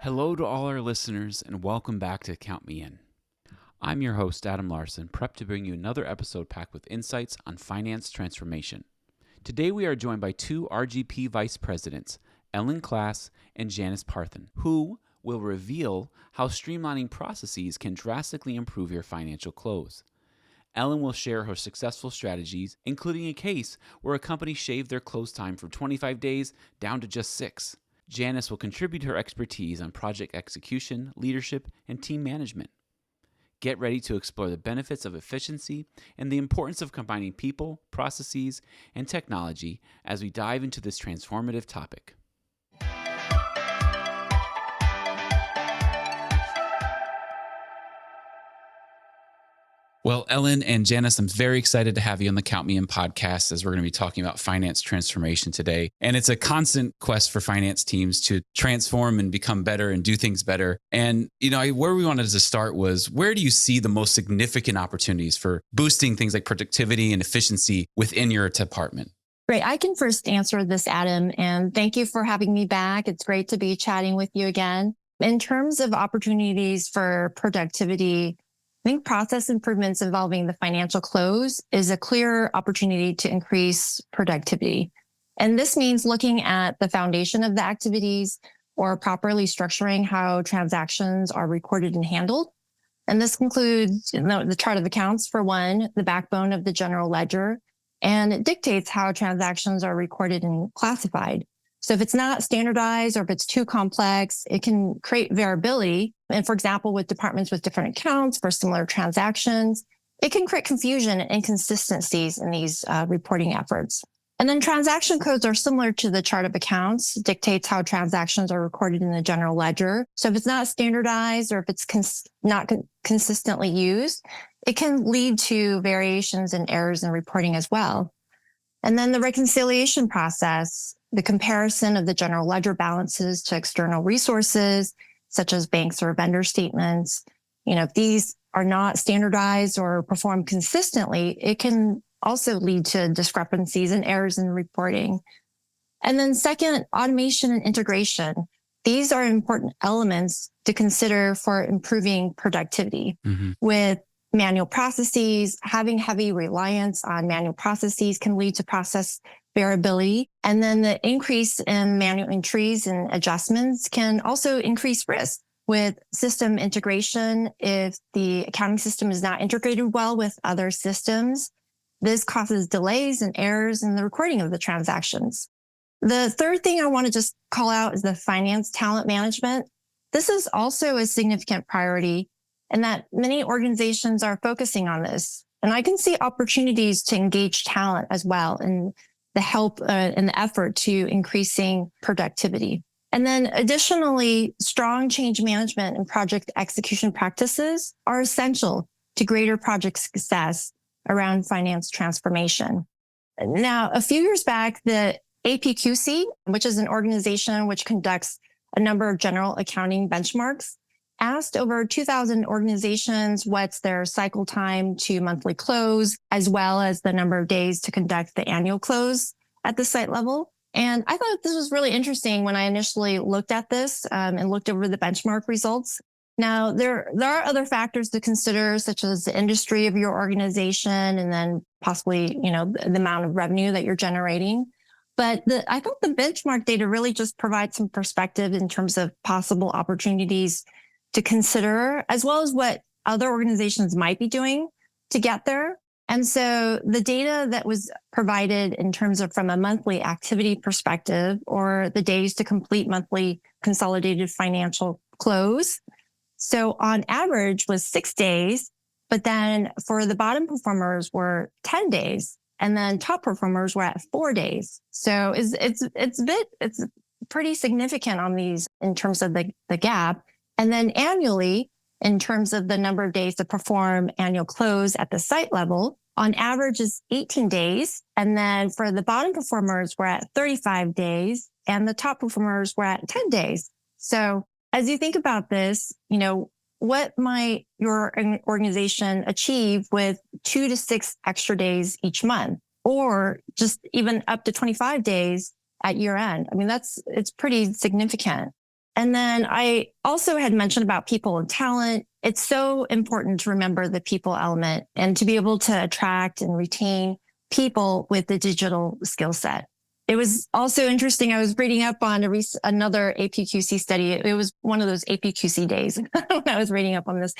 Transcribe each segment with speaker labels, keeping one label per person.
Speaker 1: Hello to all our listeners and welcome back to Count Me In. I'm your host, Adam Larson, prepped to bring you another episode packed with insights on finance transformation. Today we are joined by two RGP Vice Presidents, Ellen Klass and Janis Parthun, who will reveal how streamlining processes can drastically improve your financial close. Ellen will share her successful strategies, including a case where a company shaved their close time from 25 days down to just 6. Janis will contribute her expertise on project execution, leadership, and team management. Get ready to explore the benefits of efficiency and the importance of combining people, processes, and technology as we dive into this transformative topic. Well, Ellen and Janis, I'm very excited to have you on the Count Me In podcast as we're going to be talking about finance transformation today. And it's a constant quest for finance teams to transform and become better and do things better. And, where we wanted to start was, where do you see the most significant opportunities for boosting things like productivity and efficiency within your department?
Speaker 2: Great. I can first answer this, Adam, and thank you for having me back. It's great to be chatting with you again. In terms of opportunities for productivity, I think process improvements involving the financial close is a clear opportunity to increase productivity. And this means looking at the foundation of the activities or properly structuring how transactions are recorded and handled. And this includes the chart of accounts, for one, the backbone of the general ledger, and it dictates how transactions are recorded and classified. So if it's not standardized or if it's too complex, it can create variability. And for example, with departments with different accounts for similar transactions, it can create confusion and inconsistencies in these reporting efforts. And then transaction codes are similar to the chart of accounts, dictates how transactions are recorded in the general ledger. So if it's not standardized or if it's not consistently used, it can lead to variations and errors in reporting as well. And then the reconciliation process, the comparison of the general ledger balances to external resources, such as banks or vendor statements. If these are not standardized or performed consistently, it can also lead to discrepancies and errors in reporting. And then second, automation and integration. These are important elements to consider for improving productivity. With manual processes, having heavy reliance on manual processes can lead to process variability. And then the increase in manual entries and adjustments can also increase risk. With system integration, if the accounting system is not integrated well with other systems, this causes delays and errors in the recording of the transactions. The third thing I want to just call out is the finance talent management. This is also a significant priority, and that many organizations are focusing on this. And I can see opportunities to engage talent as well in the help and the effort to increasing productivity. And then additionally, strong change management and project execution practices are essential to greater project success around finance transformation. Now, a few years back, the APQC, which is an organization which conducts a number of general accounting benchmarks, asked over 2,000 organizations what's their cycle time to monthly close, as well as the number of days to conduct the annual close at the site level. And I thought this was really interesting when I initially looked at this and looked over the benchmark results. Now, there are other factors to consider, such as the industry of your organization and then possibly, the amount of revenue that you're generating. But I thought the benchmark data really just provides some perspective in terms of possible opportunities to consider, as well as what other organizations might be doing to get there. And so the data that was provided in terms of from a monthly activity perspective, or the days to complete monthly consolidated financial close. So on average was 6 days, but then for the bottom performers were 10 days, and then top performers were at 4 days. So it's pretty significant on these in terms of the gap. And then annually, in terms of the number of days to perform annual close at the site level, on average is 18 days. And then for the bottom performers, we're at 35 days, and the top performers were at 10 days. So as you think about this, what might your organization achieve with 2 to 6 extra days each month, or just even up to 25 days at year end? I mean, it's pretty significant. And then I also had mentioned about people and talent. It's so important to remember the people element and to be able to attract and retain people with the digital skill set. It was also interesting. I was reading up on another APQC study. It was one of those APQC days when I was reading up on this,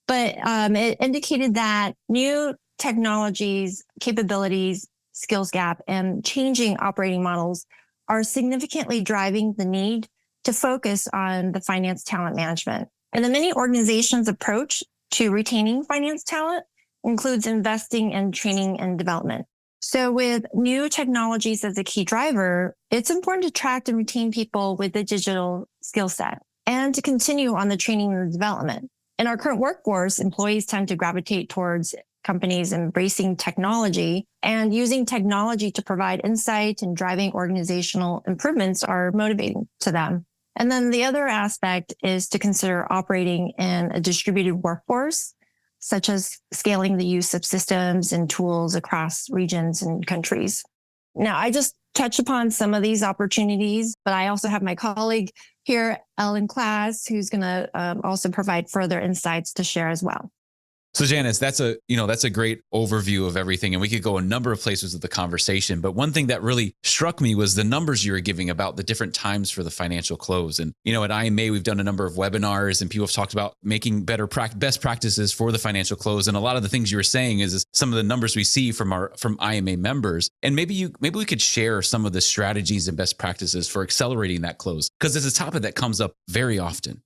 Speaker 2: but it indicated that new technologies, capabilities, skills gap, and changing operating models are significantly driving the need to focus on the finance talent management. And the many organizations' approach to retaining finance talent includes investing in training and development. So with new technologies as a key driver, it's important to attract and retain people with a digital skill set and to continue on the training and development. In our current workforce, employees tend to gravitate towards companies embracing technology, and using technology to provide insight and driving organizational improvements are motivating to them. And then the other aspect is to consider operating in a distributed workforce, such as scaling the use of systems and tools across regions and countries. Now, I just touched upon some of these opportunities, but I also have my colleague here, Ellen Klaas, who's going to also provide further insights to share as well.
Speaker 1: So Janis, that's a great overview of everything. And we could go a number of places with the conversation. But one thing that really struck me was the numbers you were giving about the different times for the financial close. And, at IMA, we've done a number of webinars and people have talked about making best practices for the financial close. And a lot of the things you were saying is some of the numbers we see from IMA members. And maybe we could share some of the strategies and best practices for accelerating that close, because it's a topic that comes up very often.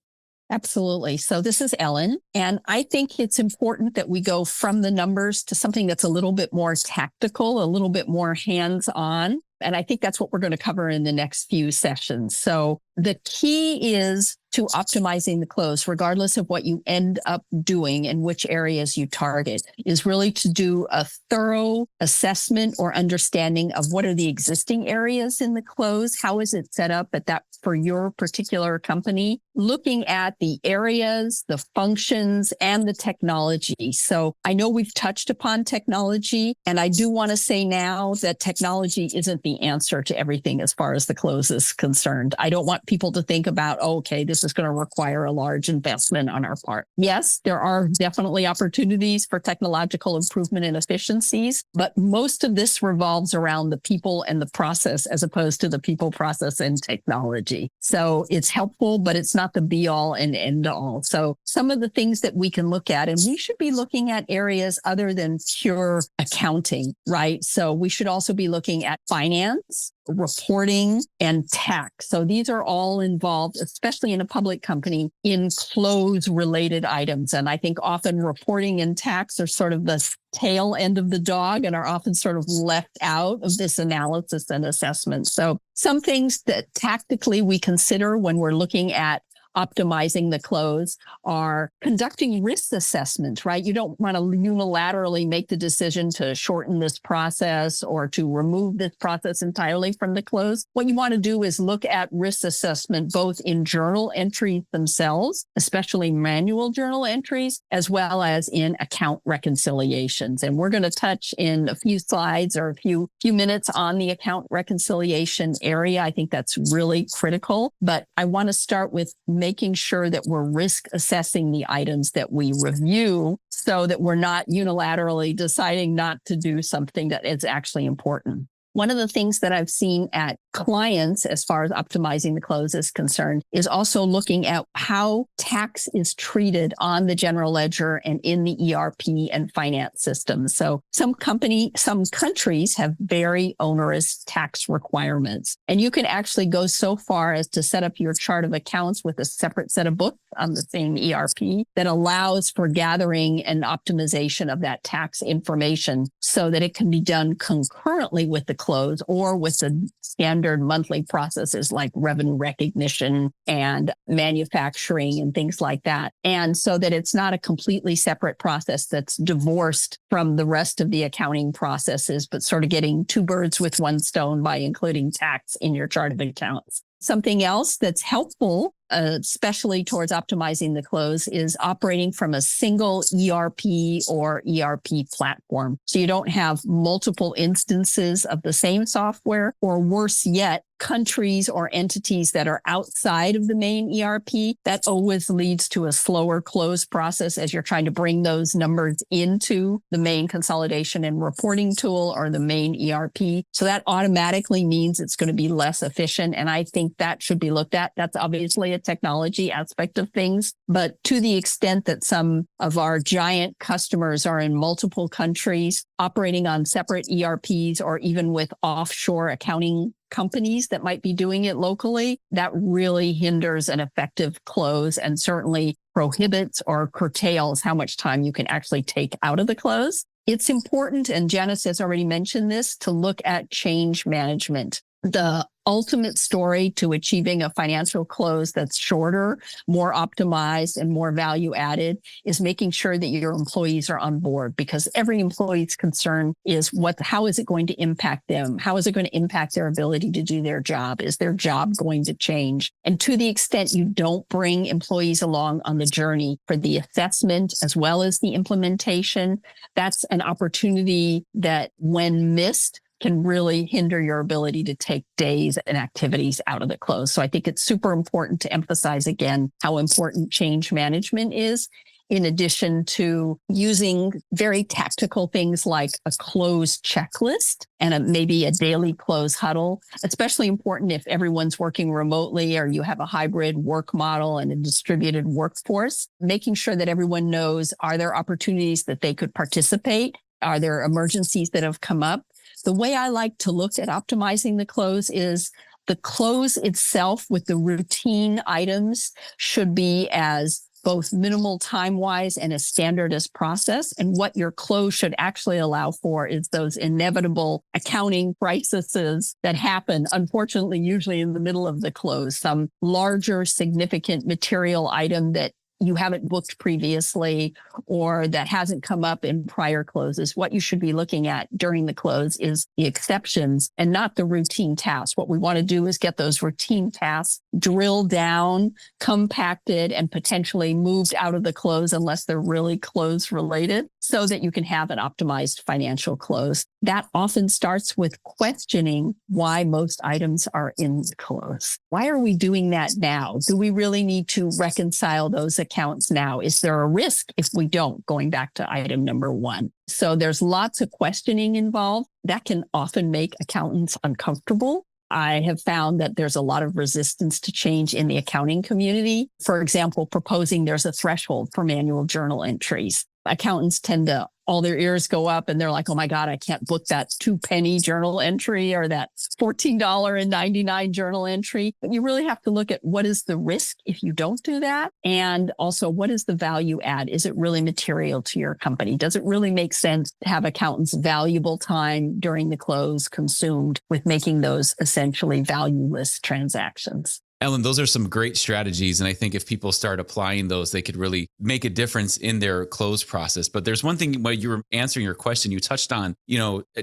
Speaker 3: Absolutely. So this is Ellen, and I think it's important that we go from the numbers to something that's a little bit more tactical, a little bit more hands-on. And I think that's what we're going to cover in the next few sessions. So the key is to optimizing the close, regardless of what you end up doing and which areas you target, is really to do a thorough assessment or understanding of what are the existing areas in the close, how is it set up at that for your particular company, looking at the areas, the functions, and the technology. So I know we've touched upon technology, and I do want to say now that technology isn't the answer to everything as far as the close is concerned. I don't want people to think about, okay, this is going to require a large investment on our part. Yes, there are definitely opportunities for technological improvement and efficiencies, but most of this revolves around the people and the process as opposed to the people, process, and technology. So it's helpful, but it's not the be all and end all. So some of the things that we can look at, and we should be looking at areas other than pure accounting, right? So we should also be looking at finance, reporting, and tax. So these are all involved, especially in a public company, in close related items. And I think often reporting and tax are sort of the tail end of the dog and are often sort of left out of this analysis and assessment. So some things that tactically we consider when we're looking at optimizing the close are conducting risk assessments, right? You don't want to unilaterally make the decision to shorten this process or to remove this process entirely from the close. What you want to do is look at risk assessment, both in journal entries themselves, especially manual journal entries, as well as in account reconciliations. And we're going to touch in a few slides or a few minutes on the account reconciliation area. I think that's really critical, but I want to start with making sure that we're risk assessing the items that we review so that we're not unilaterally deciding not to do something that is actually important. One of the things that I've seen at clients as far as optimizing the close is concerned is also looking at how tax is treated on the general ledger and in the ERP and finance systems. So some countries have very onerous tax requirements, and you can actually go so far as to set up your chart of accounts with a separate set of books on the same ERP that allows for gathering and optimization of that tax information so that it can be done concurrently with the close or with the standard monthly processes like revenue recognition and manufacturing and things like that. And so that it's not a completely separate process that's divorced from the rest of the accounting processes, but sort of getting two birds with one stone by including tax in your chart of accounts. Something else that's helpful, especially towards optimizing the close, is operating from a single ERP or ERP platform. So you don't have multiple instances of the same software, or worse yet, countries or entities that are outside of the main ERP, that always leads to a slower close process as you're trying to bring those numbers into the main consolidation and reporting tool or the main ERP. So that automatically means it's going to be less efficient. And I think that should be looked at. That's obviously a technology aspect of things. But to the extent that some of our giant customers are in multiple countries operating on separate ERPs or even with offshore accounting companies that might be doing it locally, that really hinders an effective close and certainly prohibits or curtails how much time you can actually take out of the close. It's important, and Janis has already mentioned this, to look at change management. The ultimate story to achieving a financial close that's shorter, more optimized, and more value added is making sure that your employees are on board, because every employee's concern is how is it going to impact them? How is it going to impact their ability to do their job? Is their job going to change? And to the extent you don't bring employees along on the journey for the assessment as well as the implementation, that's an opportunity that, when missed, can really hinder your ability to take days and activities out of the close. So I think it's super important to emphasize again how important change management is, in addition to using very tactical things like a close checklist and maybe a daily close huddle. Especially important if everyone's working remotely or you have a hybrid work model and a distributed workforce, making sure that everyone knows, are there opportunities that they could participate? Are there emergencies that have come up? The way I like to look at optimizing the close is the close itself with the routine items should be as both minimal time-wise and as standard as process. And what your close should actually allow for is those inevitable accounting crises that happen, unfortunately, usually in the middle of the close. Some larger, significant material item that you haven't booked previously or that hasn't come up in prior closes. What you should be looking at during the close is the exceptions and not the routine tasks. What we want to do is get those routine tasks drilled down, compacted, and potentially moved out of the close unless they're really close related, so that you can have an optimized financial close. That often starts with questioning why most items are in the close. Why are we doing that now? Do we really need to reconcile those accounts now? Is there a risk if we don't? Going back to item number one. So there's lots of questioning involved that can often make accountants uncomfortable. I have found that there's a lot of resistance to change in the accounting community. For example, proposing there's a threshold for manual journal entries. Accountants tend to, all their ears go up and they're like, oh my God, I can't book that 2-penny journal entry or that $14.99 journal entry. But you really have to look at what is the risk if you don't do that? And also, what is the value add? Is it really material to your company? Does it really make sense to have accountants' valuable time during the close consumed with making those essentially valueless transactions?
Speaker 1: Ellen, those are some great strategies. And I think if people start applying those, they could really make a difference in their close process. But there's one thing while you were answering your question, you touched on,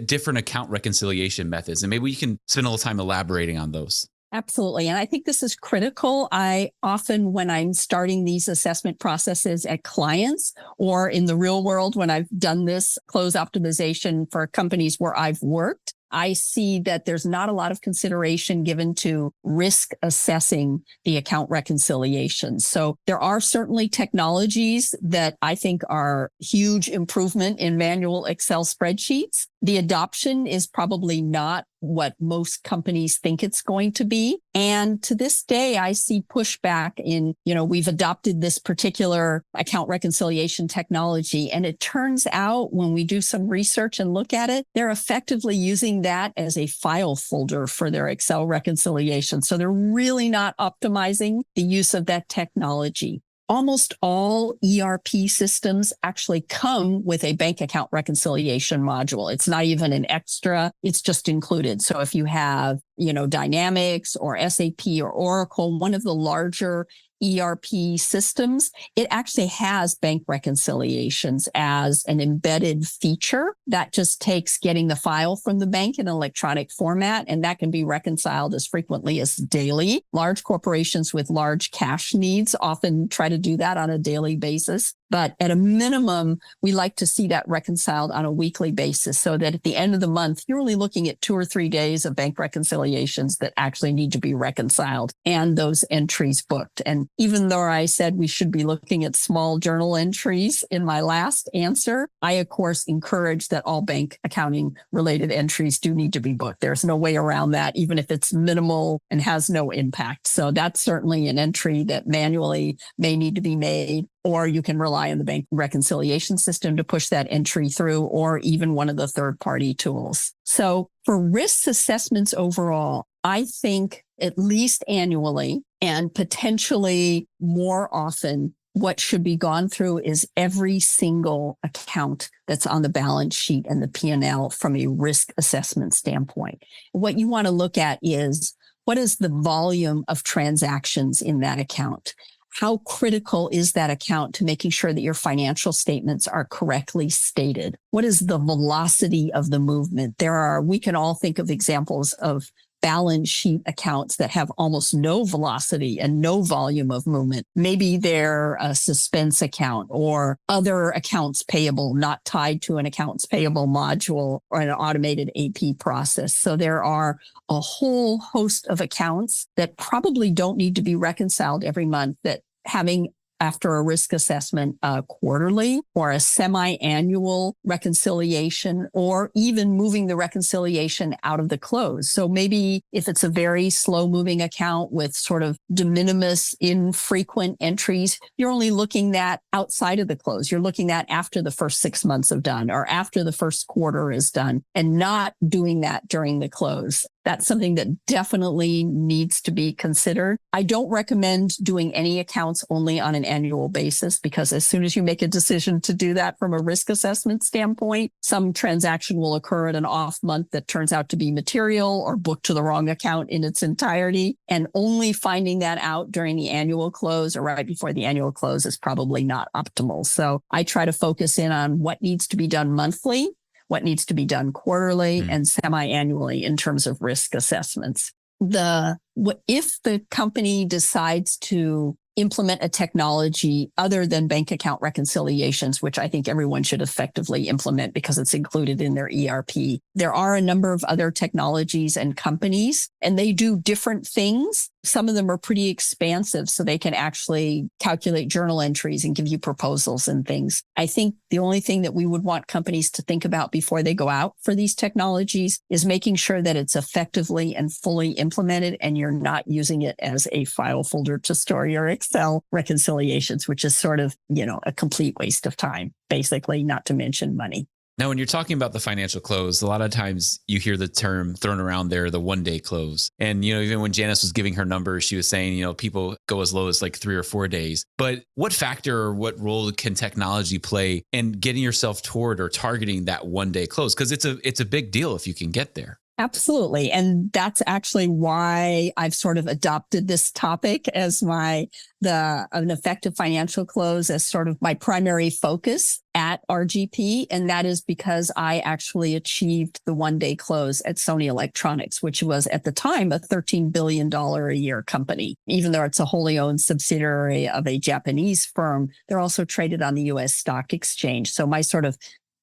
Speaker 1: different account reconciliation methods. And maybe you can spend a little time elaborating on those.
Speaker 3: Absolutely. And I think this is critical. I often, when I'm starting these assessment processes at clients or in the real world, when I've done this close optimization for companies where I've worked, I see that there's not a lot of consideration given to risk assessing the account reconciliation. So there are certainly technologies that I think are huge improvement in manual Excel spreadsheets. The adoption is probably not what most companies think it's going to be. And to this day, I see pushback in, we've adopted this particular account reconciliation technology. And it turns out when we do some research and look at it, they're effectively using that as a file folder for their Excel reconciliation. So they're really not optimizing the use of that technology. Almost all ERP systems actually come with a bank account reconciliation module. It's not even an extra, it's just included. So if you have, Dynamics or SAP or Oracle, one of the larger ERP systems, it actually has bank reconciliations as an embedded feature that just takes getting the file from the bank in electronic format, and that can be reconciled as frequently as daily. Large corporations with large cash needs often try to do that on a daily basis. But at a minimum, we like to see that reconciled on a weekly basis so that at the end of the month, you're only looking at 2 or 3 days of bank reconciliations that actually need to be reconciled and those entries booked. And even though I said we should be looking at small journal entries in my last answer, I, of course, encourage that all bank accounting related entries do need to be booked. There's no way around that, even if it's minimal and has no impact. So that's certainly an entry that manually may need to be made, or you can rely on the bank reconciliation system to push that entry through, or even one of the third-party tools. So for risk assessments overall, I think at least annually and potentially more often, what should be gone through is every single account that's on the balance sheet and the P&L from a risk assessment standpoint. What you want to look at is, what is the volume of transactions in that account? How critical is that account to making sure that your financial statements are correctly stated? What is the velocity of the movement? We can all think of examples of balance sheet accounts that have almost no velocity and no volume of movement. Maybe they're a suspense account or other accounts payable not tied to an accounts payable module or an automated AP process. So there are a whole host of accounts that probably don't need to be reconciled every month, that having after a risk assessment quarterly or a semi-annual reconciliation, or even moving the reconciliation out of the close. So maybe if it's a very slow moving account with sort of de minimis infrequent entries, you're only looking at outside of the close. You're looking at after the first 6 months have done or after the first quarter is done, and not doing that during the close. That's something that definitely needs to be considered. I don't recommend doing any accounts only on an annual basis, because as soon as you make a decision to do that from a risk assessment standpoint, some transaction will occur at an off month that turns out to be material or booked to the wrong account in its entirety. And only finding that out during the annual close or right before the annual close is probably not optimal. So I try to focus in on what needs to be done monthly, what needs to be done quarterly and semi-annually in terms of risk assessments. If the company decides to implement a technology other than bank account reconciliations, which I think everyone should effectively implement because it's included in their ERP, there are a number of other technologies and companies, and they do different things. Some of them are pretty expansive, so they can actually calculate journal entries and give you proposals and things. I think the only thing that we would want companies to think about before they go out for these technologies is making sure that it's effectively and fully implemented, and you're not using it as a file folder to store your Excel reconciliations, which is sort of, a complete waste of time, basically, not to mention money.
Speaker 1: Now, when you're talking about the financial close, a lot of times you hear the term thrown around there, the one-day close. And, even when Janis was giving her numbers, she was saying, people go as low as like 3 or 4 days. But what factor or what role can technology play in getting yourself toward or targeting that one-day close? Because it's a big deal if you can get there.
Speaker 3: Absolutely. And that's actually why I've sort of adopted this topic as an effective financial close as sort of my primary focus at RGP. And that is because I actually achieved the one-day close at Sony Electronics, which was at the time a $13 billion a year company. Even though it's a wholly owned subsidiary of a Japanese firm, they're also traded on the US stock exchange. So my sort of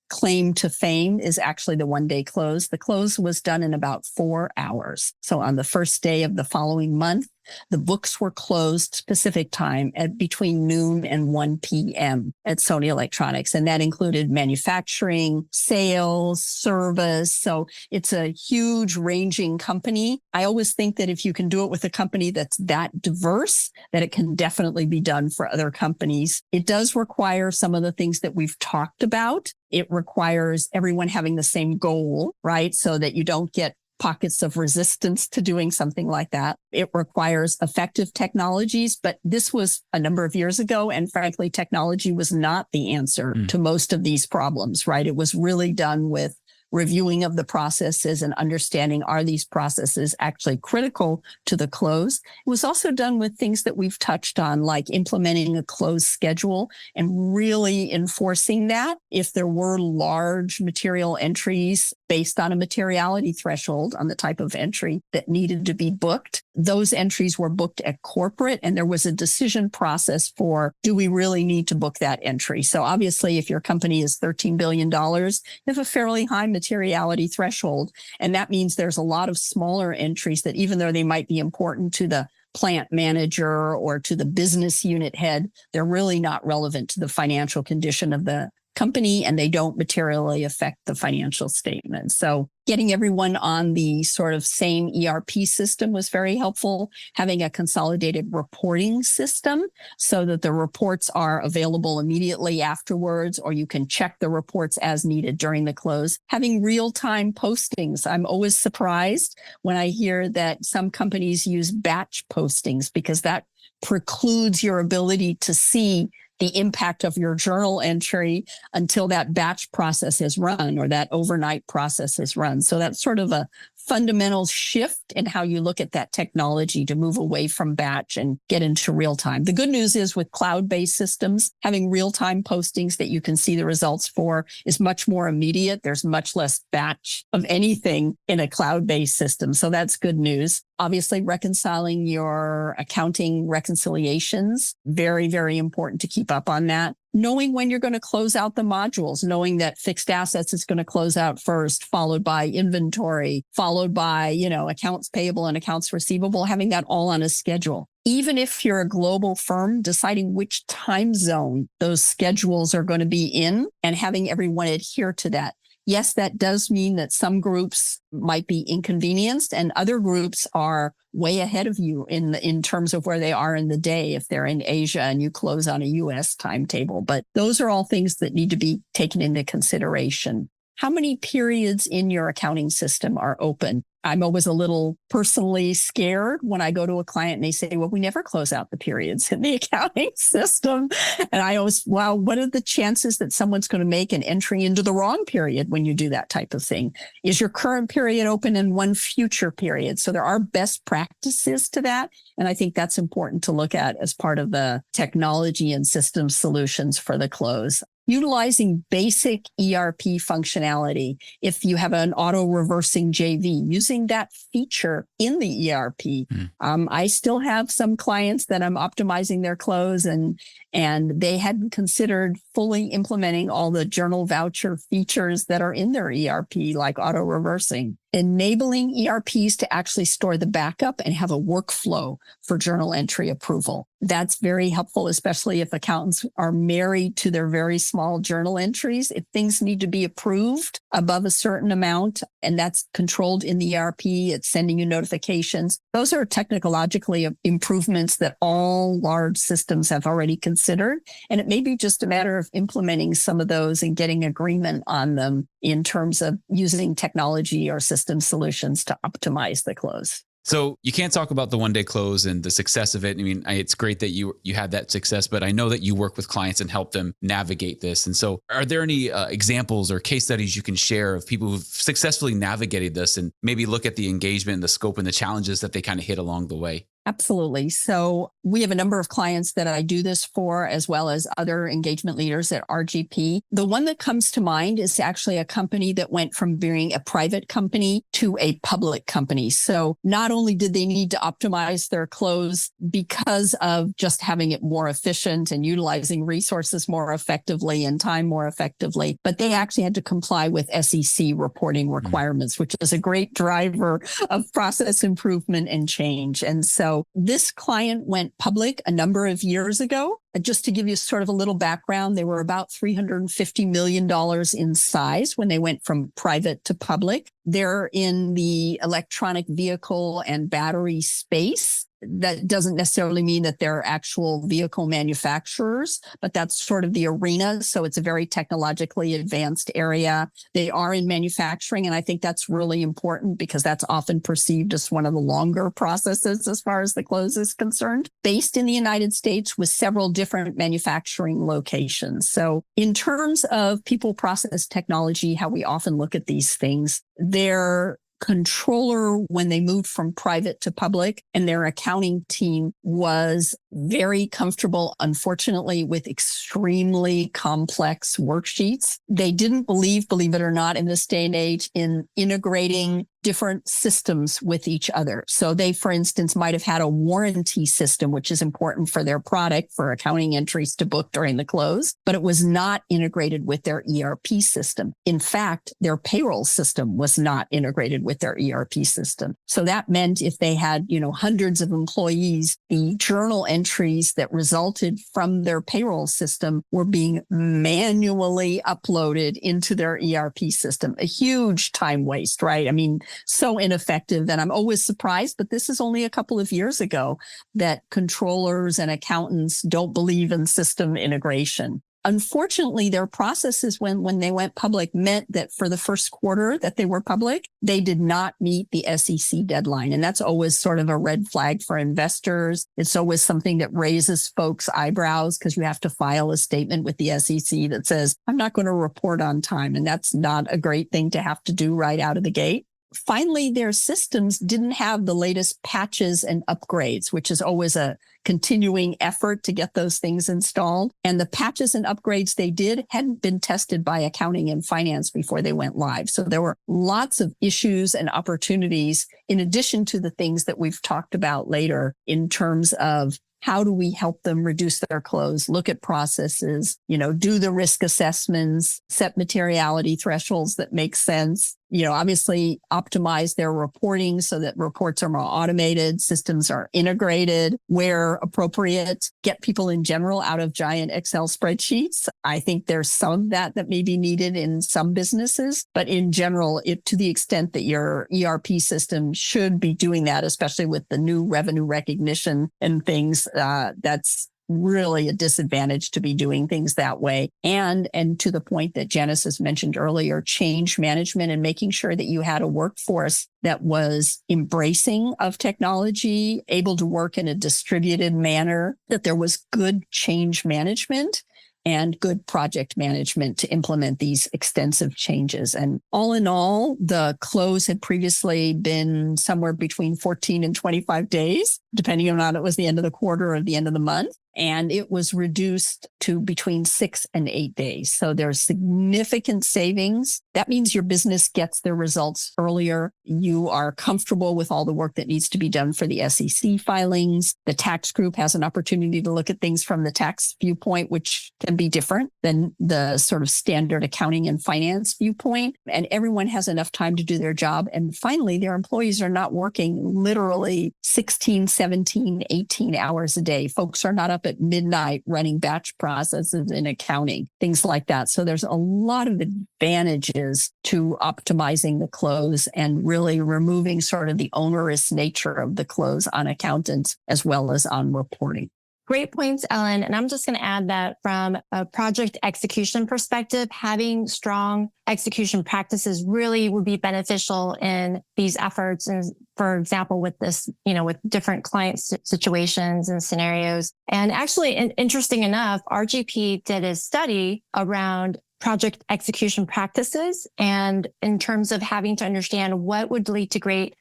Speaker 3: claim to fame is actually the one-day close. The close was done in about 4 hours. So on the first day of the following month, the books were closed Pacific time at between noon and 1 p.m. at Sony Electronics. And that included manufacturing, sales, service. So it's a huge ranging company. I always think that if you can do it with a company that's that diverse, that it can definitely be done for other companies. It does require some of the things that we've talked about. It requires everyone having the same goal, right? So that you don't get pockets of resistance to doing something like that. It requires effective technologies, but this was a number of years ago. And frankly, technology was not the answer to most of these problems, right? It was really done with reviewing of the processes and understanding, are these processes actually critical to the close? It was also done with things that we've touched on, like implementing a close schedule and really enforcing that. If there were large material entries based on a materiality threshold on the type of entry that needed to be booked, those entries were booked at corporate, and there was a decision process for, do we really need to book that entry? So obviously, if your company is $13 billion, you have a fairly high materiality threshold. And that means there's a lot of smaller entries that, even though they might be important to the plant manager or to the business unit head, they're really not relevant to the financial condition of the company, and they don't materially affect the financial statement. So getting everyone on the sort of same ERP system was very helpful. Having a consolidated reporting system so that the reports are available immediately afterwards, or you can check the reports as needed during the close. Having real-time postings. I'm always surprised when I hear that some companies use batch postings, because that precludes your ability to see the impact of your journal entry until that batch process is run or that overnight process is run. So that's sort of a fundamental shift in how you look at that technology to move away from batch and get into real time. The good news is, with cloud-based systems, having real-time postings that you can see the results for is much more immediate. There's much less batch of anything in a cloud-based system. So that's good news. Obviously, reconciling your accounting reconciliations, very, very important to keep up on that. Knowing when you're going to close out the modules, knowing that fixed assets is going to close out first, followed by inventory, followed by, accounts payable and accounts receivable, having that all on a schedule. Even if you're a global firm, deciding which time zone those schedules are going to be in and having everyone adhere to that. Yes, that does mean that some groups might be inconvenienced and other groups are way ahead of you in terms of where they are in the day if they're in Asia and you close on a US timetable. But those are all things that need to be taken into consideration. How many periods in your accounting system are open? I'm always a little personally scared when I go to a client and they say, well, we never close out the periods in the accounting system. And I always, wow, what are the chances that someone's going to make an entry into the wrong period when you do that type of thing? Is your current period open in one future period? So there are best practices to that. And I think that's important to look at as part of the technology and system solutions for the close. Utilizing basic ERP functionality. If you have an auto reversing JV, using that feature in the ERP. I still have some clients that I'm optimizing their close and they hadn't considered fully implementing all the journal voucher features that are in their ERP, like auto reversing. Enabling ERPs to actually store the backup and have a workflow for journal entry approval. That's very helpful, especially if accountants are married to their very small journal entries. If things need to be approved above a certain amount, and that's controlled in the ERP, it's sending you notifications. Those are technologically improvements that all large systems have already considered. And it may be just a matter of implementing some of those and getting agreement on them in terms of using technology or system solutions to optimize the close.
Speaker 1: So you can't talk about the one-day close and the success of it. I mean, it's great that you had that success, but I know that you work with clients and help them navigate this. And so are there any examples or case studies you can share of people who've successfully navigated this and maybe look at the engagement and the scope and the challenges that they kind of hit along the way?
Speaker 3: Absolutely. So we have a number of clients that I do this for, as well as other engagement leaders at RGP. The one that comes to mind is actually a company that went from being a private company to a public company. So not only did they need to optimize their close because of just having it more efficient and utilizing resources more effectively and time more effectively, but they actually had to comply with SEC reporting requirements, which is a great driver of process improvement and change. And so this client went public a number of years ago. Just to give you sort of a little background, they were about $350 million in size when they went from private to public. They're in the electronic vehicle and battery space. that doesn't necessarily mean that they're actual vehicle manufacturers, but that's sort of the arena. So it's a very technologically advanced area. They are in manufacturing, and I think that's really important because that's often perceived as one of the longer processes as far as the close is concerned. Based in the United States with several different manufacturing locations. So in terms of people process technology, how we often look at these things, their controller, when they moved from private to public, and their accounting team was very comfortable, unfortunately, with extremely complex worksheets. They didn't believe it or not, in this day and age, in integrating different systems with each other. So they, for instance, might have had a warranty system, which is important for their product for accounting entries to book during the close, but it was not integrated with their ERP system. In fact, their payroll system was not integrated with their ERP system. So that meant if they had, hundreds of employees, the journal entries that resulted from their payroll system were being manually uploaded into their ERP system. A huge time waste, right? I mean, so ineffective. And I'm always surprised, but this is only a couple of years ago that controllers and accountants don't believe in system integration. Unfortunately, their processes when they went public meant that for the first quarter that they were public, they did not meet the SEC deadline. And that's always sort of a red flag for investors. It's always something that raises folks' eyebrows because you have to file a statement with the SEC that says, I'm not going to report on time. And that's not a great thing to have to do right out of the gate. Finally, their systems didn't have the latest patches and upgrades, which is always a continuing effort to get those things installed. And the patches and upgrades they did hadn't been tested by accounting and finance before they went live. So there were lots of issues and opportunities in addition to the things that we've talked about later in terms of how do we help them reduce their close, look at processes, do the risk assessments, set materiality thresholds that make sense, obviously optimize their reporting so that reports are more automated, systems are integrated where appropriate, get people in general out of giant Excel spreadsheets. I think there's some of that may be needed in some businesses, but in general, to the extent that your ERP system should be doing that, especially with the new revenue recognition and things, that's really a disadvantage to be doing things that way. And to the point that Janis has mentioned earlier, change management and making sure that you had a workforce that was embracing of technology, able to work in a distributed manner, that there was good change management and good project management to implement these extensive changes. And all in all, the close had previously been somewhere between 14 and 25 days, depending on it was the end of the quarter or the end of the month. And it was reduced to between 6 and 8 days. So there's significant savings. That means your business gets their results earlier. You are comfortable with all the work that needs to be done for the SEC filings. The tax group has an opportunity to look at things from the tax viewpoint, which can be different than the sort of standard accounting and finance viewpoint. And everyone has enough time to do their job. And finally, their employees are not working literally 16, 17, 18 hours a day. Folks are not up at midnight running batch processes in accounting, things like that. So there's a lot of advantages to optimizing the close and really removing sort of the onerous nature of the close on accountants as well as on reporting.
Speaker 2: Great points, Ellen. And I'm just going to add that from a project execution perspective, having strong execution practices really would be beneficial in these efforts. And for example, with this, with different client situations and scenarios. And actually, interesting enough, RGP did a study around project execution practices and in terms of having to understand what would lead to great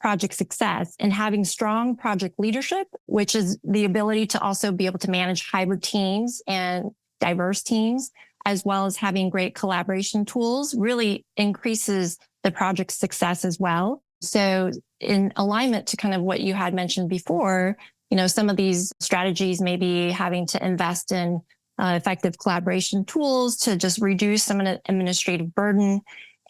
Speaker 2: project success and having strong project leadership, which is the ability to also be able to manage hybrid teams and diverse teams, as well as having great collaboration tools, really increases the project success as well. So in alignment to kind of what you had mentioned before, some of these strategies may be having to invest in effective collaboration tools to just reduce some of the administrative burden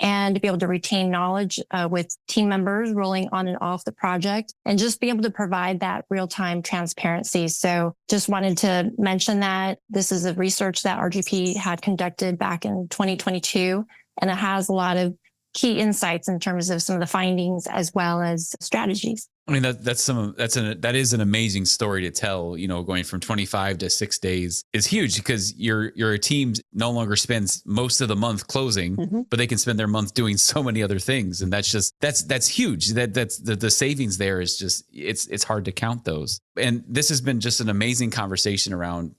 Speaker 2: and to be able to retain knowledge with team members rolling on and off the project and just be able to provide that real-time transparency. So just wanted to mention that this is a research that RGP had conducted back in 2022, and it has a lot of key insights in terms of some of the findings as well as strategies.
Speaker 1: I mean, that is an amazing story to tell, going from 25 to 6 days is huge because your team no longer spends most of the month closing, but they can spend their month doing so many other things. And that's huge. That's the savings there is just, it's hard to count those. And this has been just an amazing conversation around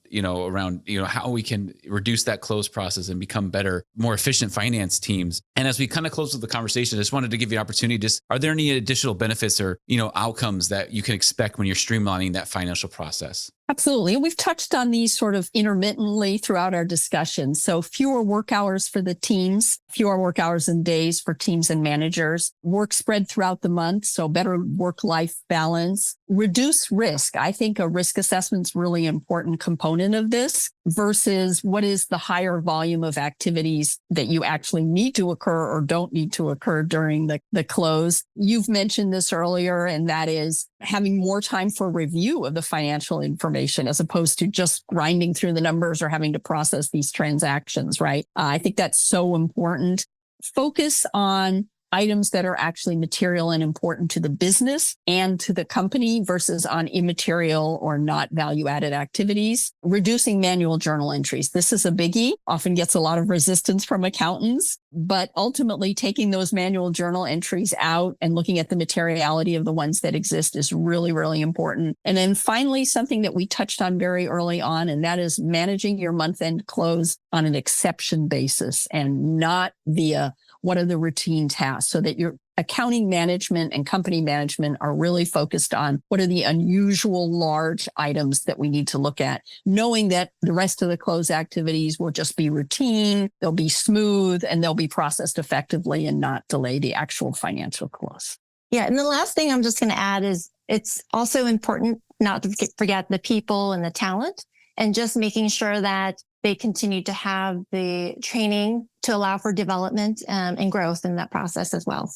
Speaker 1: how we can reduce that close process and become better, more efficient finance teams. And as we kind of close with the conversation, I just wanted to give you an opportunity. Are there any additional benefits or, outcomes that you can expect when you're streamlining that financial process?
Speaker 3: Absolutely. We've touched on these sort of intermittently throughout our discussion. So fewer work hours for the teams, fewer work hours and days for teams and managers, work spread throughout the month. So better work-life balance, reduce risk. I think a risk assessment is really important component of this versus what is the higher volume of activities that you actually need to occur or don't need to occur during the close. You've mentioned this earlier, and that is having more time for review of the financial information as opposed to just grinding through the numbers or having to process these transactions, right? I think that's so important. Focus on items that are actually material and important to the business and to the company versus on immaterial or not value-added activities. Reducing manual journal entries. This is a biggie, often gets a lot of resistance from accountants, but ultimately taking those manual journal entries out and looking at the materiality of the ones that exist is really, really important. And then finally, something that we touched on very early on, and that is managing your month-end close on an exception basis and not via what are the routine tasks, so that your accounting management and company management are really focused on what are the unusual large items that we need to look at, knowing that the rest of the close activities will just be routine, they'll be smooth, and they'll be processed effectively and not delay the actual financial close.
Speaker 2: Yeah. And the last thing I'm just going to add is it's also important not to forget the people and the talent, and just making sure that they continue to have the training to allow for development and growth in that process as well.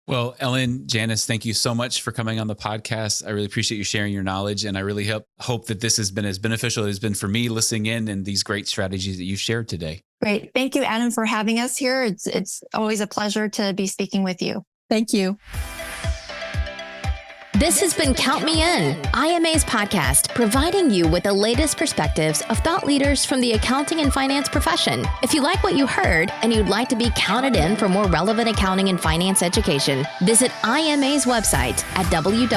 Speaker 1: Well, Ellen, Janis, thank you so much for coming on the podcast. I really appreciate you sharing your knowledge, and I really hope that this has been as beneficial as it's been for me listening in and these great strategies that you shared today.
Speaker 2: Great. Thank you, Adam, for having us here. It's always a pleasure to be speaking with you.
Speaker 3: Thank you.
Speaker 4: This has been Count Me In, IMA's podcast, providing you with the latest perspectives of thought leaders from the accounting and finance profession. If you like what you heard and you'd like to be counted in for more relevant accounting and finance education, visit IMA's website at www.imanet.org.